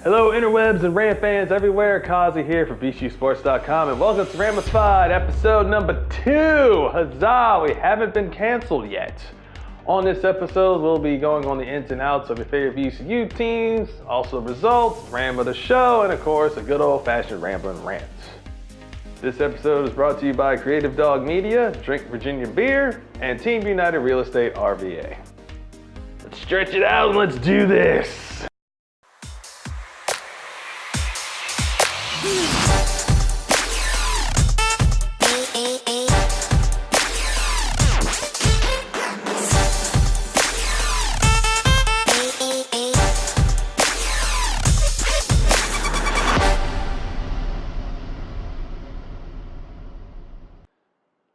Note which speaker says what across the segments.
Speaker 1: Hello interwebs and Ram fans everywhere, Kazi here for VCUSports.com and welcome to Ramified episode number 2. Huzzah, we haven't been canceled yet. On this episode, we'll be going on the ins and outs of your favorite VCU teams, also results, Ram of the show, and of course, a good old-fashioned rambling rant. This episode is brought to you by Creative Dog Media, Drink Virginia Beer, and Team United Real Estate RVA. Let's stretch it out and let's do this.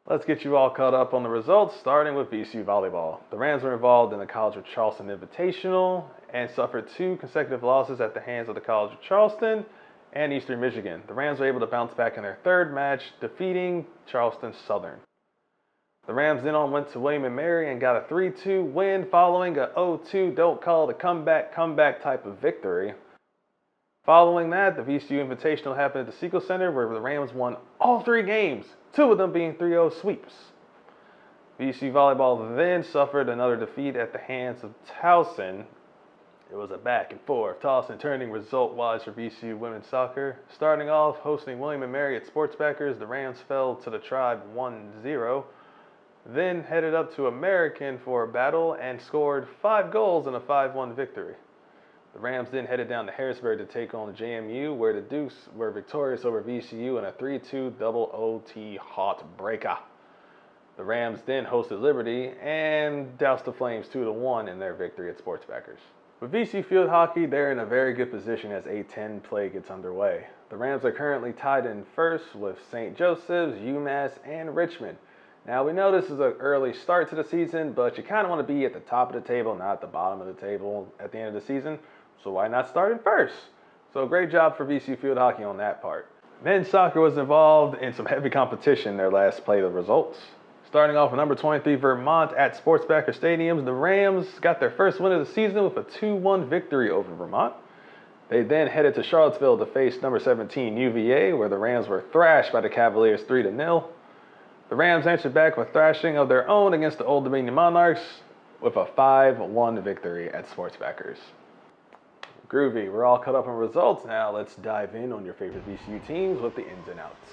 Speaker 1: Let's get you all caught up on the results, starting with VCU volleyball. The Rams were involved in the College of Charleston Invitational and suffered 2 consecutive losses at the hands of the College of Charleston and Eastern Michigan. The Rams were able to bounce back in their 3rd match, defeating Charleston Southern. The Rams then on went to William & Mary and got a 3-2 win following a 0-2 don't call it a comeback type of victory. Following that, the VCU Invitational happened at the Segal Center where the Rams won all 3 games, 2 of them being 3-0 sweeps. VCU volleyball then suffered another defeat at the hands of Towson. It was a back and forth, Towson turning result-wise for VCU women's soccer. Starting off hosting William & Mary at Sportsbackers, the Rams fell to the Tribe 1-0. Then headed up to American for a battle and scored 5 goals in a 5-1 victory. The Rams then headed down to Harrisburg to take on JMU, where the Dukes were victorious over VCU in a 3-2 double OT heartbreaker. The Rams then hosted Liberty and doused the Flames 2-1 in their victory at Sportsbackers. With VCU field hockey, they're in a very good position as A10 play gets underway. The Rams are currently tied in first with St. Joseph's, UMass, and Richmond. Now, we know this is an early start to the season, but you kind of want to be at the top of the table, not at the bottom of the table at the end of the season. So why not start in first? So great job for VCU field hockey on that part. Men's soccer was involved in some heavy competition in their last play of results. Starting off with number 23 Vermont at Sportsbacker Stadiums, the Rams got their first win of the season with a 2-1 victory over Vermont. They then headed to Charlottesville to face number 17 UVA, where the Rams were thrashed by the Cavaliers 3-0. The Rams answered back with thrashing of their own against the Old Dominion Monarchs with a 5-1 victory at Sportsbackers. Groovy, we're all caught up on results. Now let's dive in on your favorite VCU teams with the ins and outs.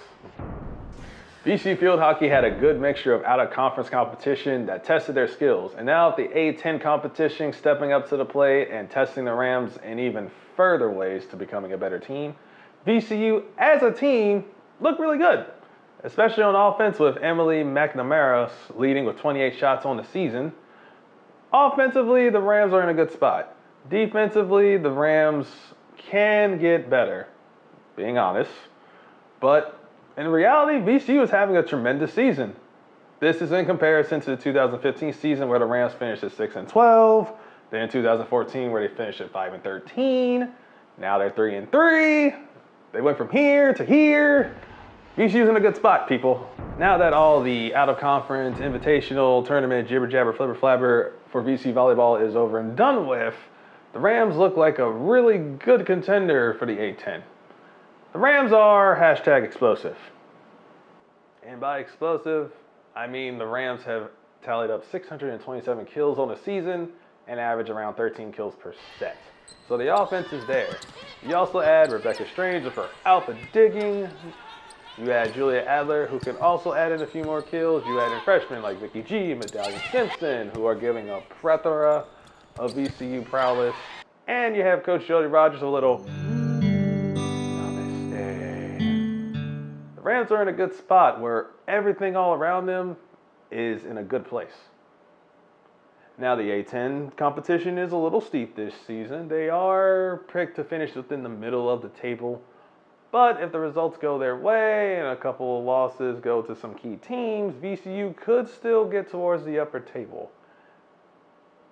Speaker 1: VCU field hockey had a good mixture of out-of-conference competition that tested their skills. And now with the A10 competition stepping up to the plate and testing the Rams in even further ways to becoming a better team, VCU as a team looked really good, especially on offense with Emily McNamara leading with 28 shots on the season. Offensively, the Rams are in a good spot. Defensively, the Rams can get better, being honest. But in reality, VCU is having a tremendous season. This is in comparison to the 2015 season where the Rams finished at 6-12. Then in 2014 where they finished at 5-13. Now they're 3-3. They went from here to here. VCU's in a good spot, people. Now that all the out-of-conference, invitational, tournament, jibber-jabber, flibber-flabber for VCU volleyball is over and done with, the Rams look like a really good contender for the A10. The Rams are #explosive. And by explosive, I mean the Rams have tallied up 627 kills on the season and average around 13 kills per set. So the offense is there. You also add Rebecca Strange with her alpha digging. You add Julia Adler, who can also add in a few more kills. You add in freshmen like Vicky G, Medallion Simpson, who are giving a plethora of VCU prowess. And you have Coach Jody Rogers, a little namaste. The Rams are in a good spot where everything all around them is in a good place. Now the A10 competition is a little steep this season. They are picked to finish within the middle of the table. But if the results go their way and a couple of losses go to some key teams, VCU could still get towards the upper table.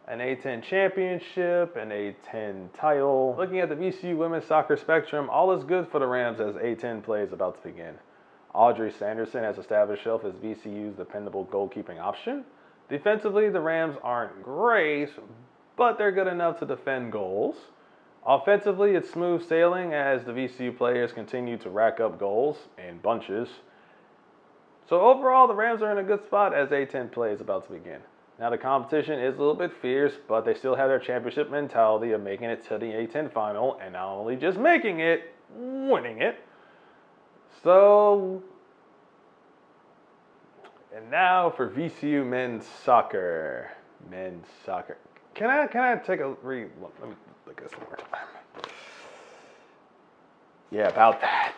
Speaker 1: An A10 championship, an A10 title. Looking at the VCU women's soccer spectrum, all is good for the Rams as A10 play is about to begin. Audrey Sanderson has established herself as VCU's dependable goalkeeping option. Defensively, the Rams aren't great, but they're good enough to defend goals. Offensively, it's smooth sailing as the VCU players continue to rack up goals in bunches. So overall, the Rams are in a good spot as A-10 play is about to begin. Now the competition is a little bit fierce, but they still have their championship mentality of making it to the A-10 final, and not only just making it, winning it. So, and now for VCU men's soccer. Men's soccer. Can I take a read? Let me look at this one more time. Yeah, about that.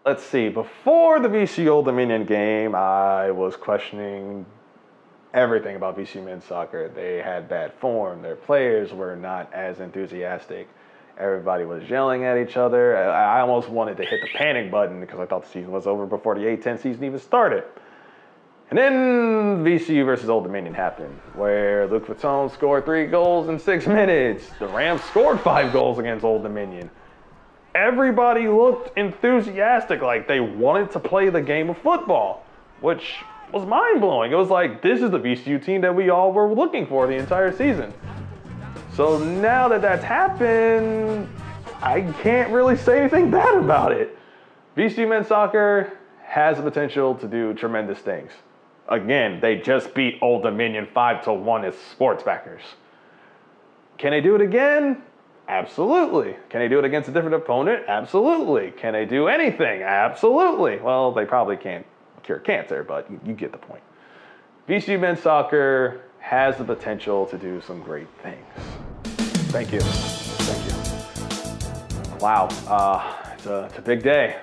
Speaker 1: Let's see. Before the VCU Old Dominion game, I was questioning everything about VCU men's soccer. They had bad form. Their players were not as enthusiastic. Everybody was yelling at each other. I almost wanted to hit the panic button because I thought the season was over before the A-10 season even started. And then VCU versus Old Dominion happened, where Luke Fatone scored 3 goals in 6 minutes. The Rams scored 5 goals against Old Dominion. Everybody looked enthusiastic, like they wanted to play the game of football, which was mind-blowing. It was like, this is the VCU team that we all were looking for the entire season. So now that that's happened, I can't really say anything bad about it. VCU men's soccer has the potential to do tremendous things. Again, they just beat Old Dominion 5-1 as sports backers. Can they do it again? Absolutely. Can they do it against a different opponent? Absolutely. Can they do anything? Absolutely. Well, they probably can't cure cancer, but you get the point. VCU men's soccer has the potential to do some great things. Thank you. Thank you. Wow, it's a big day.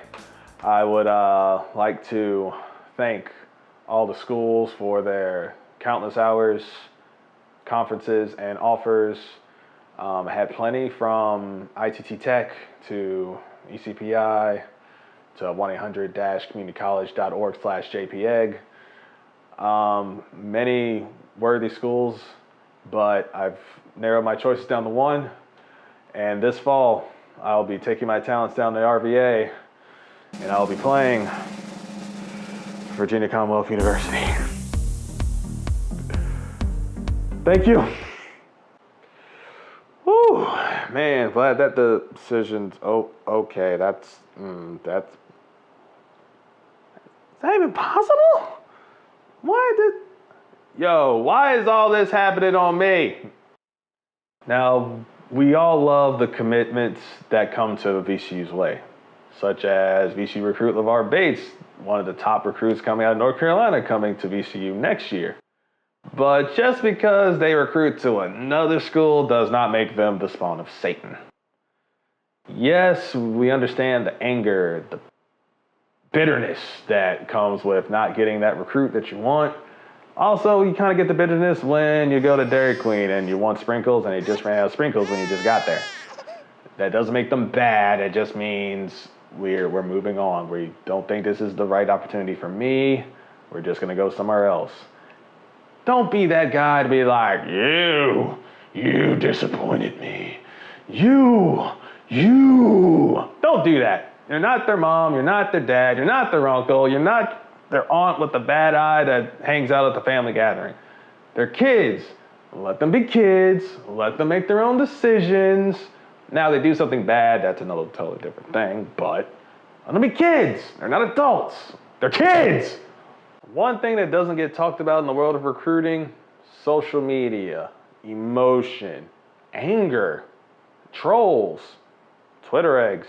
Speaker 1: I would like to thank all the schools for their countless hours, conferences, and offers. I had plenty from ITT Tech to ECPI to 1-800-communitycollege.org/JPEG. Many worthy schools, but I've narrowed my choices down to one. And this fall, I'll be taking my talents down to RVA, and I'll be playing Virginia Commonwealth University. Thank you. Whew, man, glad that the decision's okay. Is that even possible? Why is all this happening on me? Now, we all love the commitments that come to VCU's way, such as VCU recruit LeVar Bates, one of the top recruits coming out of North Carolina, coming to VCU next year. But just because they recruit to another school does not make them the spawn of Satan. Yes, we understand the anger, the bitterness that comes with not getting that recruit that you want. Also, you kind of get the bitterness when you go to Dairy Queen and you want sprinkles and they just ran out of sprinkles when you just got there. That doesn't make them bad. It just means we're moving on. We don't think this is the right opportunity for me. We're just going to go somewhere else. Don't be that guy to be like, you disappointed me. You. Don't do that. You're not their mom. You're not their dad. You're not their uncle. You're not their aunt with the bad eye that hangs out at the family gathering. They're kids. Let them be kids. Let them make their own decisions. Now they do something bad, that's another totally different thing, but let them be kids. They're not adults. They're kids. One thing that doesn't get talked about in the world of recruiting, social media, emotion, anger, trolls, Twitter eggs.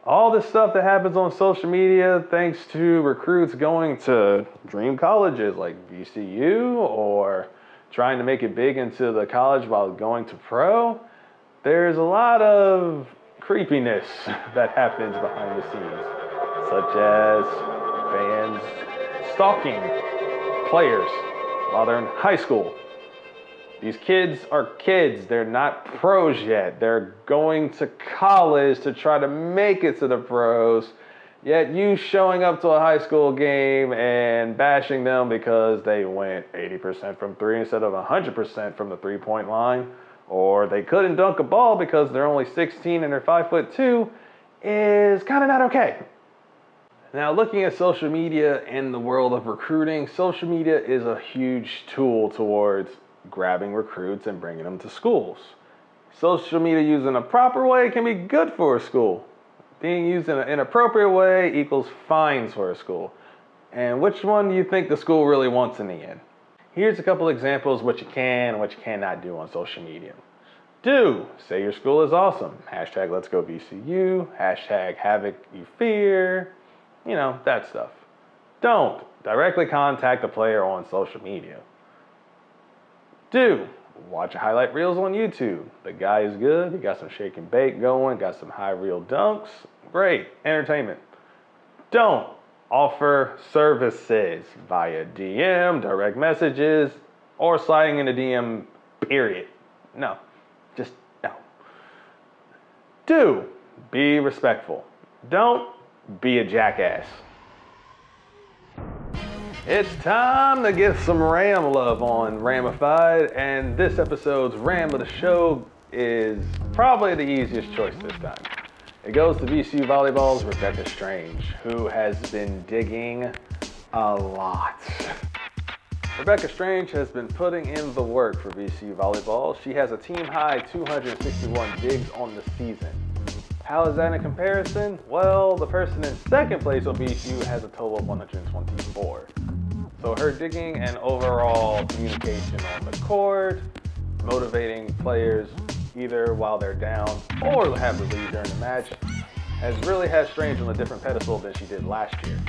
Speaker 1: All this stuff that happens on social media thanks to recruits going to dream colleges like VCU or trying to make it big into the college while going to pro. There's a lot of creepiness that happens behind the scenes, such as fans stalking players while they're in high school. These kids are kids. They're not pros yet. They're going to college to try to make it to the pros. Yet you showing up to a high school game and bashing them because they went 80% from three instead of 100% from the three-point line, or they couldn't dunk a ball because they're only 16 and they're 5'2", is kind of not okay. Now, looking at social media and the world of recruiting, social media is a huge tool towards grabbing recruits and bringing them to schools. Social media used in a proper way can be good for a school. Being used in an inappropriate way equals fines for a school. And which one do you think the school really wants in the end? Here's a couple examples of what you can and what you cannot do on social media. Do, say your school is awesome. Hashtag let's go VCU, hashtag havoc you fear, that stuff. Don't, directly contact the player on social media. Do, watch highlight reels on YouTube. The guy is good, he got some shake and bake going, got some high reel dunks, great, entertainment. Don't, offer services via DM, direct messages, or sliding in a DM, period. No, just no. Do, be respectful. Don't be a jackass. It's time to get some Ram love on Ramified, and this episode's Ram of the show is probably the easiest choice this time. It goes to VCU Volleyball's Rebecca Strange, who has been digging a lot. Rebecca Strange has been putting in the work for VCU Volleyball. She has a team-high 261 digs on the season. How is that in comparison? Well, the person in second place on VCU has a total of 124. So her digging and overall communication on the court, motivating players either while they're down or have the lead during the match, has really had Strange on a different pedestal than she did last year.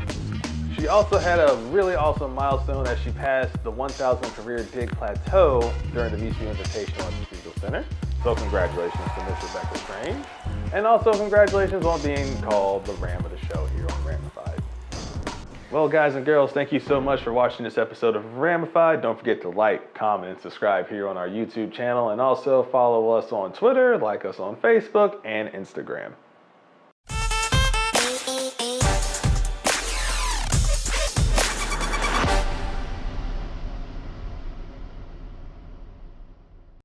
Speaker 1: She also had a really awesome milestone as she passed the 1,000 career dig plateau during the VCU Invitational at the Cathedral Center. So congratulations to Miss Rebecca Strange. And also congratulations on being called the Ram of the show here on Ramified. Well, guys and girls, thank you so much for watching this episode of Ramified. Don't forget to like, comment, and subscribe here on our YouTube channel, and also follow us on Twitter, like us on Facebook, and Instagram.